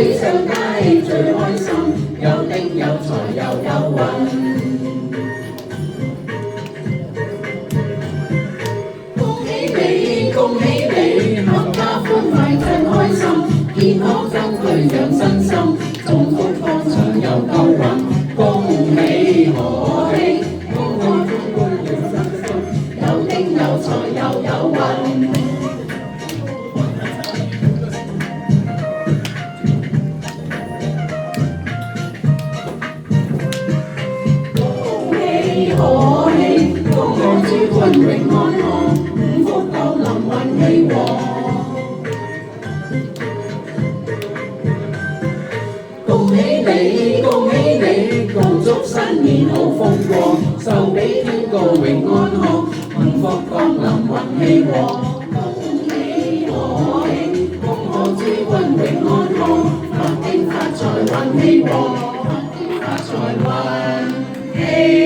喜上加喜最開心，有丁有財又有運。恭喜你，恭喜你，合家歡快真開心，健康增退養身心，中福方長又夠運。恭喜可喜，恭喜歡歡養身心，有丁有財又有運。可喜，恭賀諸君永安康，五福降臨運氣旺。恭喜你，恭喜你，共祝新年好風光，壽比天高永安康，五福降臨運氣旺。恭喜可喜，恭賀諸君永安康，發經發財運氣旺，發經發財運氣。